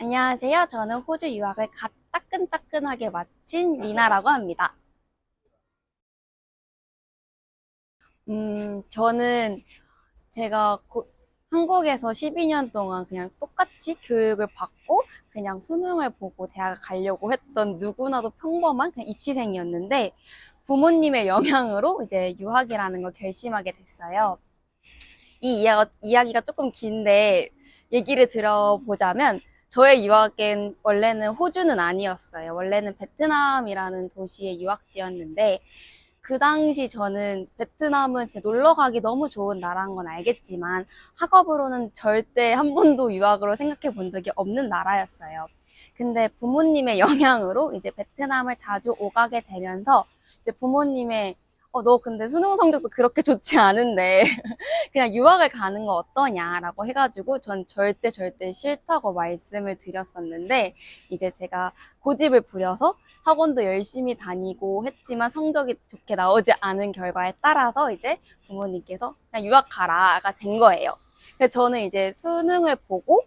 안녕하세요. 저는 호주 유학을 갓 따끈따끈하게 마친 리나라고 합니다. 저는 제가 한국에서 12년 동안 그냥 똑같이 교육을 받고 그냥 수능을 보고 대학 가려고 했던 누구나도 평범한 그냥 입시생이었는데 부모님의 영향으로 이제 유학이라는 걸 결심하게 됐어요. 이야기가 조금 긴데 얘기를 들어보자면 저의 유학엔 원래는 호주는 아니었어요. 원래는 베트남이라는 도시의 유학지였는데 그 당시 저는 베트남은 진짜 놀러 가기 너무 좋은 나라인 건 알겠지만 학업으로는 절대 한 번도 유학으로 생각해 본 적이 없는 나라였어요. 근데 부모님의 영향으로 이제 베트남을 자주 오가게 되면서 이제 부모님의 너 근데 수능 성적도 그렇게 좋지 않은데 그냥 유학을 가는 거 어떠냐라고 해가지고 전 절대 싫다고 말씀을 드렸었는데 이제 제가 고집을 부려서 학원도 열심히 다니고 했지만 성적이 좋게 나오지 않은 결과에 따라서 이제 부모님께서 그냥 유학 가라가 된 거예요. 그래서 저는 이제 수능을 보고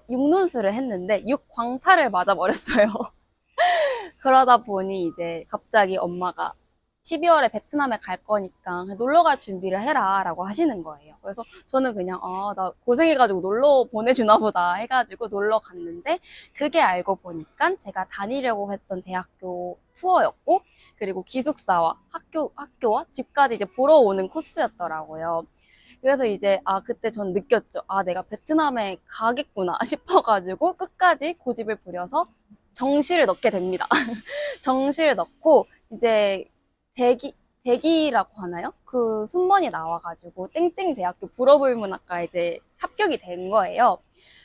육눈수를 했는데 육광탈을 맞아버렸어요. 그러다 보니 이제 갑자기 엄마가 12월에 베트남에 갈 거니까 놀러 갈 준비를 해라 라고 하시는 거예요. 그래서 저는 그냥 나 고생해가지고 놀러 보내주나 보다 해가지고 놀러 갔는데 그게 알고 보니까 제가 다니려고 했던 대학교 투어였고 그리고 기숙사와 학교와 집까지 이제 보러 오는 코스였더라고요. 그래서 이제 그때 전 느꼈죠. 내가 베트남에 가겠구나 싶어가지고 끝까지 고집을 부려서 정시를 넣게 됩니다. 정시를 넣고 이제 대기 대기라고 하나요? 그 순번이 나와가지고 땡땡 대학교 불어불문학과 이제 합격이 된 거예요.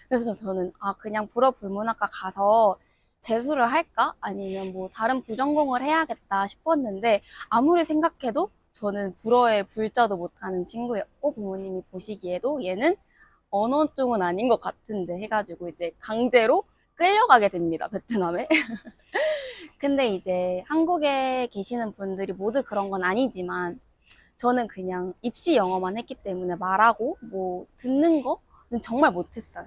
그래서 저는 그냥 불어불문학과 가서 재수를 할까? 아니면 뭐 다른 부전공을 해야겠다 싶었는데 아무리 생각해도 저는 불어에 불자도 못하는 친구였고 부모님이 보시기에도 얘는 언어 쪽은 아닌 것 같은데 해가지고 이제 강제로 끌려가게 됩니다, 베트남에. 근데 이제 한국에 계시는 분들이 모두 그런 건 아니지만 저는 그냥 입시 영어만 했기 때문에 말하고 뭐 듣는 거는 정말 못했어요.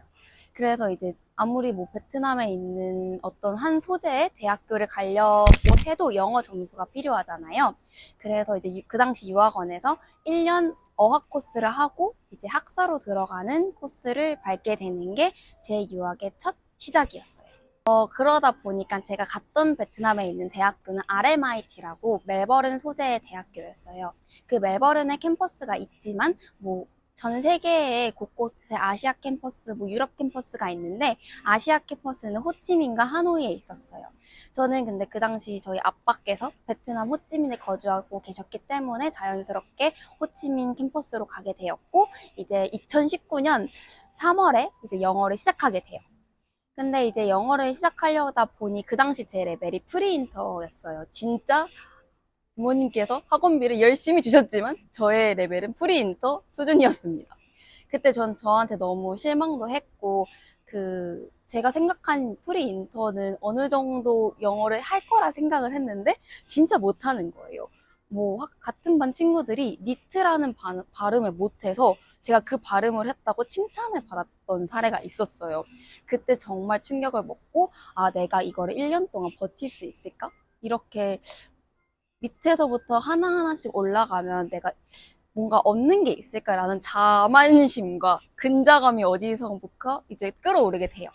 그래서 이제 아무리 뭐 베트남에 있는 어떤 한 소재의 대학교를 가려고 해도 영어 점수가 필요하잖아요. 그래서 이제 그 당시 유학원에서 1년 어학 코스를 하고 이제 학사로 들어가는 코스를 밟게 되는 게 제 유학의 첫 시작이었어요. 그러다 보니까 제가 갔던 베트남에 있는 대학교는 RMIT라고 멜버른 소재의 대학교였어요. 그 멜버른에 캠퍼스가 있지만 뭐 전 세계에 곳곳에 아시아 캠퍼스, 뭐 유럽 캠퍼스가 있는데 아시아 캠퍼스는 호치민과 하노이에 있었어요. 저는 근데 그 당시 저희 아빠께서 베트남 호치민에 거주하고 계셨기 때문에 자연스럽게 호치민 캠퍼스로 가게 되었고 이제 2019년 3월에 이제 영어를 시작하게 돼요. 근데 이제 영어를 시작하려다 보니 그 당시 제 레벨이 프리인터였어요. 진짜 부모님께서 학원비를 열심히 주셨지만 저의 레벨은 프리인터 수준이었습니다. 그때 전 저한테 너무 실망도 했고 제가 생각한 프리인터는 어느 정도 영어를 할 거라 생각을 했는데 진짜 못하는 거예요. 뭐 같은 반 친구들이 니트라는 발음을 못해서 제가 그 발음을 했다고 칭찬을 받았던 사례가 있었어요. 그때 정말 충격을 먹고 내가 이거를 1년 동안 버틸 수 있을까? 이렇게 밑에서부터 하나하나씩 올라가면 내가 뭔가 얻는 게 있을까라는 자만심과 근자감이 어디서부터 이제 끌어오르게 돼요.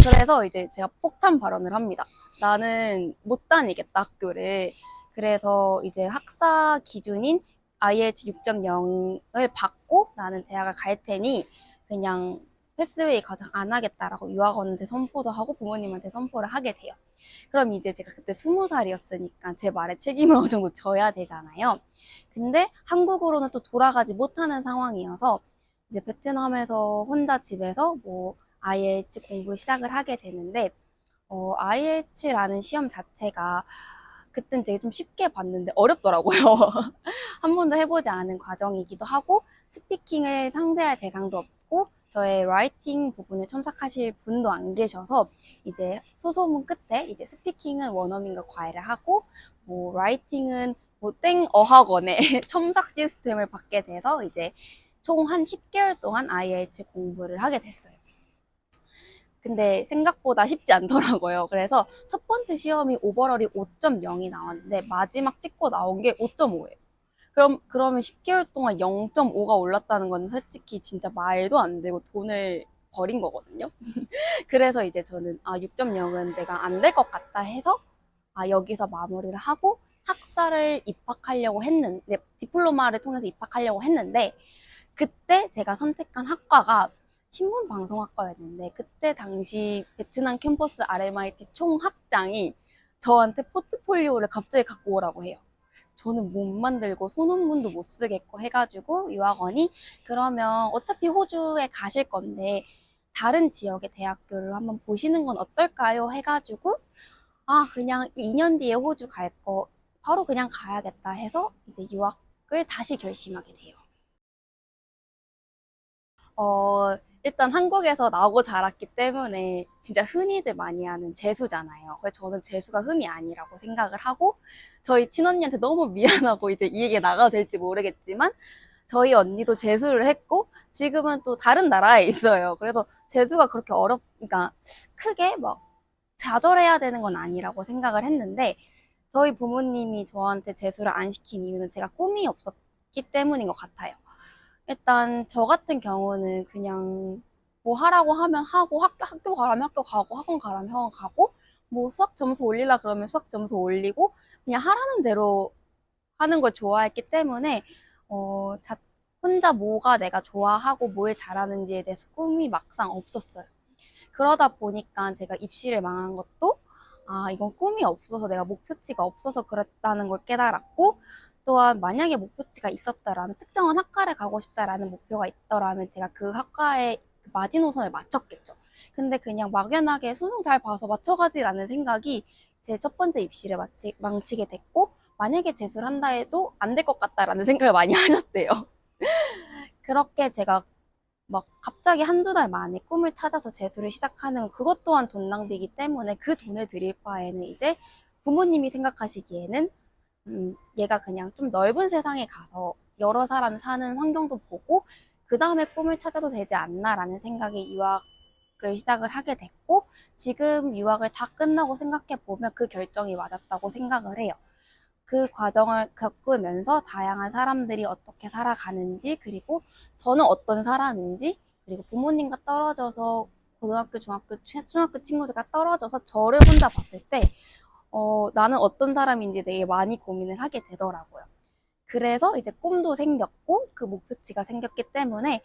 그래서 이제 제가 폭탄 발언을 합니다. 나는 못 다니겠다, 학교를. 그래서 이제 학사 기준인 IELTS 6.0을 받고 나는 대학을 갈 테니 그냥 패스웨이 가장 안 하겠다라고 유학원한테 선포도 하고 부모님한테 선포를 하게 돼요. 그럼 이제 제가 그때 20살이었으니까 제 말에 책임을 어느 정도 져야 되잖아요. 근데 한국으로는 또 돌아가지 못하는 상황이어서 이제 베트남에서 혼자 집에서 뭐 IELTS 공부를 시작을 하게 되는데 IELTS라는 시험 자체가 그땐 되게 좀 쉽게 봤는데 어렵더라고요. 한 번도 해보지 않은 과정이기도 하고 스피킹을 상대할 대상도 없고 저의 라이팅 부분을 첨삭하실 분도 안 계셔서 이제 수소문 끝에 이제 스피킹은 원어민과 과외를 하고 뭐 라이팅은 뭐 땡 어학원의 첨삭 시스템을 받게 돼서 이제 총 한 10개월 동안 IELTS 공부를 하게 됐어요. 근데 생각보다 쉽지 않더라고요. 그래서 첫 번째 시험이 오버럴이 5.0이 나왔는데 마지막 찍고 나온 게 5.5예요. 그러면 10개월 동안 0.5가 올랐다는 건 솔직히 진짜 말도 안 되고 돈을 버린 거거든요. 그래서 이제 저는 6.0은 내가 안 될 것 같다 해서 여기서 마무리를 하고 학사를 입학하려고 했는데, 디플로마를 통해서 입학하려고 했는데, 그때 제가 선택한 학과가 신문방송학과였는데, 그때 당시 베트남 캠퍼스 RMIT 총학장이 저한테 포트폴리오를 갑자기 갖고 오라고 해요. 저는 못 만들고 소논문도 못 쓰겠고 해가지고 유학원이 그러면 어차피 호주에 가실 건데 다른 지역의 대학교를 한번 보시는 건 어떨까요? 해가지고 그냥 2년 뒤에 호주 갈 거 바로 그냥 가야겠다 해서 이제 유학을 다시 결심하게 돼요. 일단 한국에서 나오고 자랐기 때문에 진짜 흔히들 많이 하는 재수잖아요. 그래서 저는 재수가 흠이 아니라고 생각을 하고 저희 친언니한테 너무 미안하고 이제 이 얘기 나가도 될지 모르겠지만 저희 언니도 재수를 했고 지금은 또 다른 나라에 있어요. 그래서 재수가 그렇게 그러니까 크게 막 좌절해야 되는 건 아니라고 생각을 했는데 저희 부모님이 저한테 재수를 안 시킨 이유는 제가 꿈이 없었기 때문인 것 같아요. 일단 저 같은 경우는 그냥 뭐 하라고 하면 하고 학교 가라면 학교 가고 학원 가라면 학원 가고 뭐 수학 점수 올리려 그러면 수학 점수 올리고 그냥 하라는 대로 하는 걸 좋아했기 때문에 혼자 뭐가 내가 좋아하고 뭘 잘하는지에 대해서 꿈이 막상 없었어요. 그러다 보니까 제가 입시를 망한 것도 이건 꿈이 없어서 내가 목표치가 없어서 그랬다는 걸 깨달았고 또한 만약에 목표치가 있었더라면 특정한 학과를 가고 싶다라는 목표가 있더라면 제가 그 학과에 마지노선을 맞췄겠죠. 근데 그냥 막연하게 수능 잘 봐서 맞춰가지라는 생각이 제 첫 번째 입시를 망치게 됐고 만약에 재수를 한다 해도 안 될 것 같다라는 생각을 많이 하셨대요. 그렇게 제가 막 갑자기 한두 달 만에 꿈을 찾아서 재수를 시작하는 그것 또한 돈 낭비이기 때문에 그 돈을 들일 바에는 이제 부모님이 생각하시기에는 얘가 그냥 좀 넓은 세상에 가서 여러 사람 사는 환경도 보고 그 다음에 꿈을 찾아도 되지 않나라는 생각에 유학을 시작을 하게 됐고 지금 유학을 다 끝나고 생각해 보면 그 결정이 맞았다고 생각을 해요. 그 과정을 겪으면서 다양한 사람들이 어떻게 살아가는지, 그리고 저는 어떤 사람인지, 그리고 부모님과 떨어져서 고등학교, 중학교, 초등학교 친구들과 떨어져서 저를 혼자 봤을 때, 나는 어떤 사람인지 되게 많이 고민을 하게 되더라고요. 그래서 이제 꿈도 생겼고, 그 목표치가 생겼기 때문에,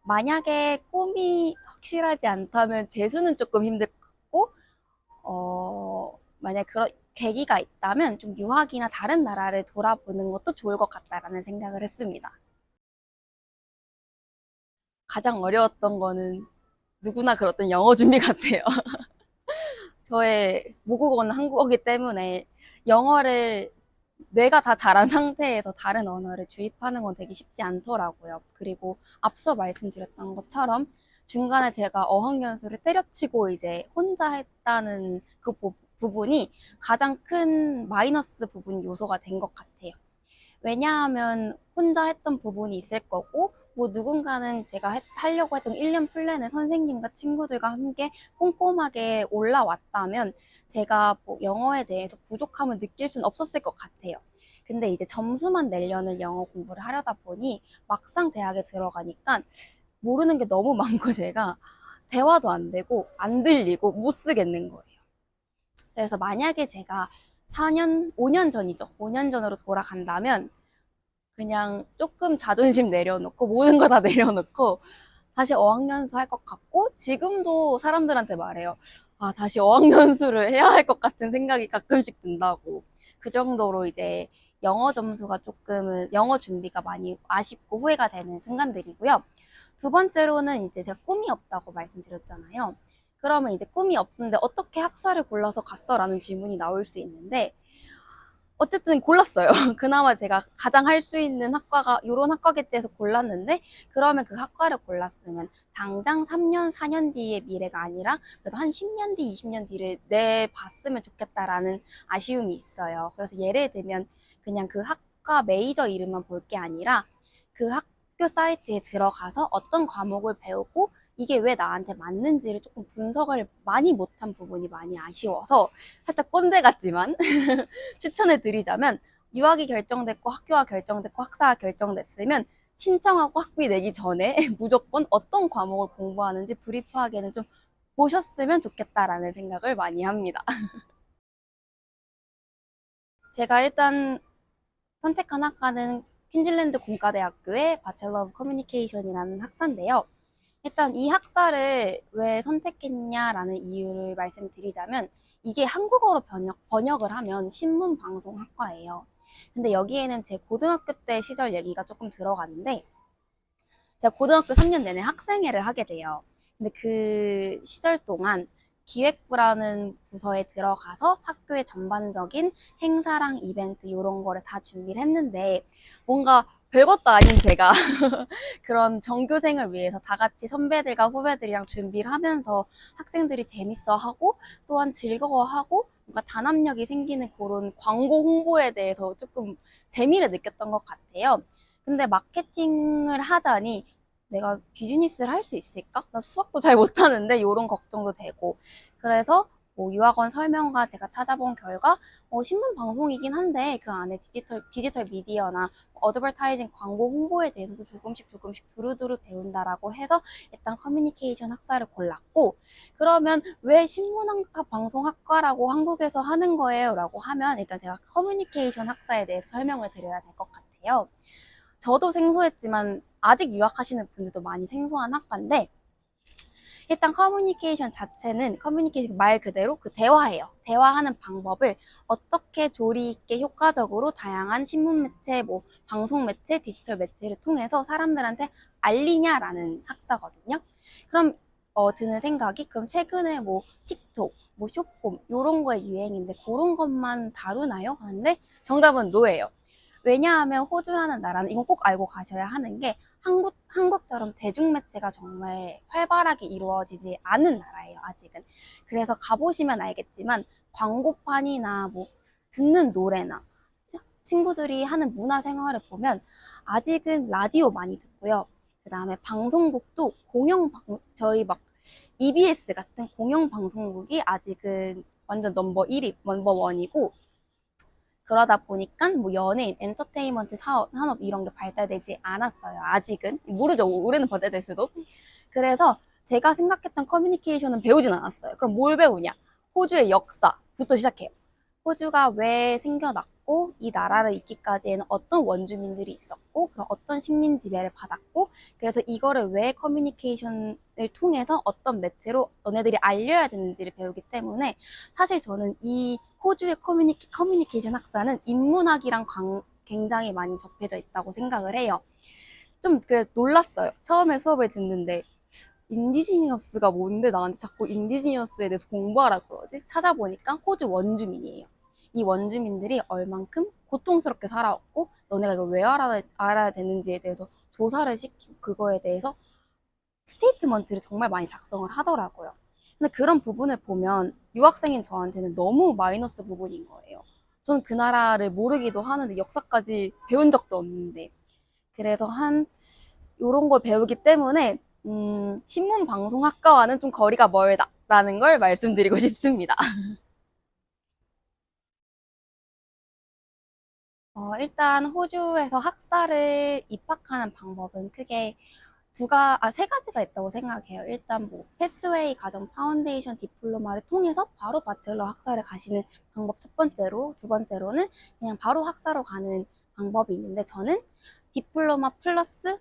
만약에 꿈이 확실하지 않다면 재수는 조금 힘들 것 같고, 만약 그런 계기가 있다면 좀 유학이나 다른 나라를 돌아보는 것도 좋을 것 같다라는 생각을 했습니다. 가장 어려웠던 거는 누구나 그렇던 영어 준비 같아요. 저의 모국어는 한국어기 때문에 영어를 내가 다 잘한 상태에서 다른 언어를 주입하는 건 되게 쉽지 않더라고요. 그리고 앞서 말씀드렸던 것처럼 중간에 제가 어학연수를 때려치고 이제 혼자 했다는 그 부분이 가장 큰 마이너스 부분 요소가 된 것 같아요. 왜냐하면 혼자 했던 부분이 있을 거고, 뭐 누군가는 제가 하려고 했던 1년 플랜을 선생님과 친구들과 함께 꼼꼼하게 올라왔다면 제가 뭐 영어에 대해서 부족함을 느낄 수는 없었을 것 같아요. 근데 이제 점수만 내려는 영어 공부를 하려다 보니 막상 대학에 들어가니까 모르는 게 너무 많고 제가 대화도 안 되고 안 들리고 못 쓰겠는 거예요. 그래서 만약에 제가 4년, 5년 전이죠. 5년 전으로 돌아간다면 그냥 조금 자존심 내려놓고 모든 거 다 내려놓고 다시 어학연수 할 것 같고 지금도 사람들한테 말해요. 다시 어학연수를 해야 할 것 같은 생각이 가끔씩 든다고. 그 정도로 이제 영어 점수가 조금은 영어 준비가 많이 아쉽고 후회가 되는 순간들이고요. 두 번째로는 이제 제가 꿈이 없다고 말씀드렸잖아요. 그러면 이제 꿈이 없는데 어떻게 학사를 골라서 갔어? 라는 질문이 나올 수 있는데 어쨌든 골랐어요. 그나마 제가 가장 할 수 있는 학과가 요런 학과겠지 해서 골랐는데 그러면 그 학과를 골랐으면 당장 3년, 4년 뒤의 미래가 아니라 그래도 한 10년 뒤, 20년 뒤를 내봤으면 좋겠다라는 아쉬움이 있어요. 그래서 예를 들면 그냥 그 학과 메이저 이름만 볼 게 아니라 그 학교 사이트에 들어가서 어떤 과목을 배우고 이게 왜 나한테 맞는지를 조금 분석을 많이 못한 부분이 많이 아쉬워서 살짝 꼰대 같지만 추천을 드리자면 유학이 결정됐고 학교가 결정됐고 학사가 결정됐으면 신청하고 학비 내기 전에 무조건 어떤 과목을 공부하는지 브리프하게는 좀 보셨으면 좋겠다라는 생각을 많이 합니다. 제가 일단 선택한 학과는 퀸즐랜드 공과대학교의 바첼러 오브 커뮤니케이션이라는 학사인데요. 일단 이 학사를 왜 선택했냐라는 이유를 말씀드리자면 이게 한국어로 번역을 하면 신문방송학과예요. 근데 여기에는 제 고등학교 때 시절 얘기가 조금 들어가는데 제가 고등학교 3년 내내 학생회를 하게 돼요. 근데 그 시절 동안 기획부라는 부서에 들어가서 학교의 전반적인 행사랑 이벤트 이런 거를 다 준비를 했는데 뭔가 별것도 아닌 제가 그런 전교생을 위해서 다 같이 선배들과 후배들이랑 준비를 하면서 학생들이 재밌어하고 또한 즐거워하고 뭔가 단합력이 생기는 그런 광고 홍보에 대해서 조금 재미를 느꼈던 것 같아요. 근데 마케팅을 하자니 내가 비즈니스를 할 수 있을까? 나 수학도 잘 못하는데 이런 걱정도 되고 그래서 뭐 유학원 설명과 제가 찾아본 결과 신문 방송이긴 한데 그 안에 디지털 미디어나 어드버타이징 광고 홍보에 대해서도 조금씩 두루두루 배운다라고 해서 일단 커뮤니케이션 학사를 골랐고 그러면 왜 신문학과 방송학과라고 한국에서 하는 거예요? 라고 하면 일단 제가 커뮤니케이션 학사에 대해서 설명을 드려야 될 것 같아요. 저도 생소했지만 아직 유학하시는 분들도 많이 생소한 학과인데 일단 커뮤니케이션 자체는 커뮤니케이션 말 그대로 그 대화예요. 대화하는 방법을 어떻게 조리 있게 효과적으로 다양한 신문 매체, 뭐 방송 매체, 디지털 매체를 통해서 사람들한테 알리냐라는 학사거든요. 그럼 드는 생각이 그럼 최근에 뭐 틱톡, 뭐 숏폼 이런 거에 유행인데 그런 것만 다루나요? 하는데 정답은 노예요. 왜냐하면 호주라는 나라는 이건 꼭 알고 가셔야 하는 게 한국처럼 대중매체가 정말 활발하게 이루어지지 않은 나라예요, 아직은. 그래서 가보시면 알겠지만 광고판이나 뭐 듣는 노래나 친구들이 하는 문화생활을 보면 아직은 라디오 많이 듣고요. 그 다음에 방송국도 저희 막 EBS 같은 공영방송국이 아직은 완전 넘버 1위, 넘버 1이고 그러다 보니까 뭐 연예인, 엔터테인먼트 산업 이런 게 발달되지 않았어요. 아직은. 모르죠. 올해는 발달될 수도. 그래서 제가 생각했던 커뮤니케이션은 배우진 않았어요. 그럼 뭘 배우냐? 호주의 역사부터 시작해요. 호주가 왜 생겨났고 이 나라를 있기까지에는 어떤 원주민들이 있었고 그럼 어떤 식민 지배를 받았고 그래서 이거를 왜 커뮤니케이션을 통해서 어떤 매체로 너네들이 알려야 되는지를 배우기 때문에 사실 저는 이 호주의 커뮤니케이션 학사는 인문학이랑 굉장히 많이 접해져 있다고 생각을 해요. 좀 그래 놀랐어요. 처음에 수업을 듣는데 인디지니어스가 뭔데 나한테 자꾸 인디지니어스에 대해서 공부하라 그러지? 찾아보니까 호주 원주민이에요. 이 원주민들이 얼만큼 고통스럽게 살아왔고 너네가 이걸 왜 알아야 되는지에 대해서 조사를 시키고 그거에 대해서 스테이트먼트를 정말 많이 작성을 하더라고요. 근데 그런 부분을 보면 유학생인 저한테는 너무 마이너스 부분인 거예요. 저는 그 나라를 모르기도 하는데 역사까지 배운 적도 없는데 그래서 요런 걸 배우기 때문에 신문방송학과와는 좀 거리가 멀다라는 걸 말씀드리고 싶습니다. 일단 호주에서 학사를 입학하는 방법은 크게 세 가지가 있다고 생각해요. 일단 뭐 패스웨이 가정 파운데이션 디플로마를 통해서 바로 바첼러 학사를 가시는 방법 첫 번째로, 두 번째로는 그냥 바로 학사로 가는 방법이 있는데 저는 디플로마 플러스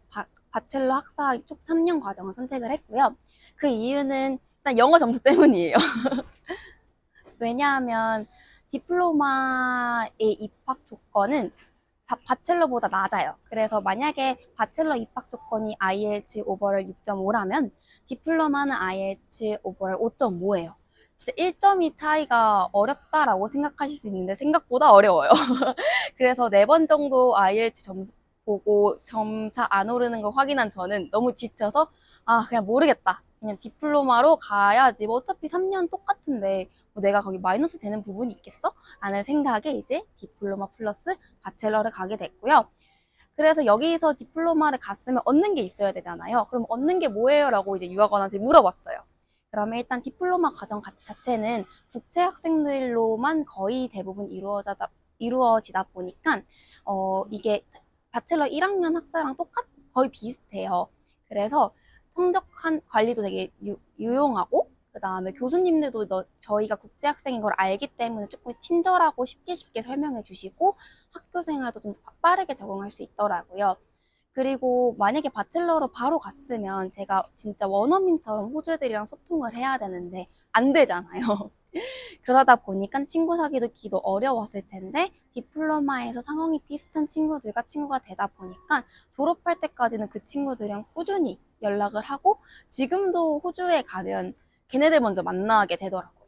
바첼러 학사 쪽 3년 과정을 선택을 했고요. 그 이유는 일단 영어 점수 때문이에요. 왜냐하면 디플로마의 입학 조건은 바첼러보다 낮아요. 그래서 만약에 바첼러 입학 조건이 IELTS 오버럴 6.5라면 디플로마는 IELTS 오버럴 5.5예요. 진짜 1.2 차이가 어렵다라고 생각하실 수 있는데 생각보다 어려워요. 그래서 4번 정도 IELTS 점수 보고 점차 안 오르는 걸 확인한 저는 너무 지쳐서 그냥 모르겠다. 그냥 디플로마로 가야지. 뭐 어차피 3년 똑같은데 뭐 내가 거기 마이너스 되는 부분이 있겠어? 라는 생각에 이제 디플로마 플러스 바첼러를 가게 됐고요. 그래서 여기서 디플로마를 갔으면 얻는 게 있어야 되잖아요. 그럼 얻는 게 뭐예요? 라고 이제 유학원한테 물어봤어요. 그러면 일단 디플로마 과정 자체는 국제 학생들로만 거의 대부분 이루어지다 보니까 이게 바첼러 1학년 학사랑 거의 비슷해요. 그래서 성적 관리도 되게 유용하고 그 다음에 교수님들도 저희가 국제 학생인 걸 알기 때문에 조금 친절하고 쉽게 설명해 주시고 학교 생활도 좀 빠르게 적응할 수 있더라고요. 그리고 만약에 바첼러로 바로 갔으면 제가 진짜 원어민처럼 호주 애들이랑 소통을 해야 되는데 안 되잖아요. 그러다 보니까 친구 사귀기도 어려웠을 텐데 디플로마에서 상황이 비슷한 친구들과 친구가 되다 보니까 졸업할 때까지는 그 친구들이랑 꾸준히 연락을 하고 지금도 호주에 가면 걔네들 먼저 만나게 되더라고요.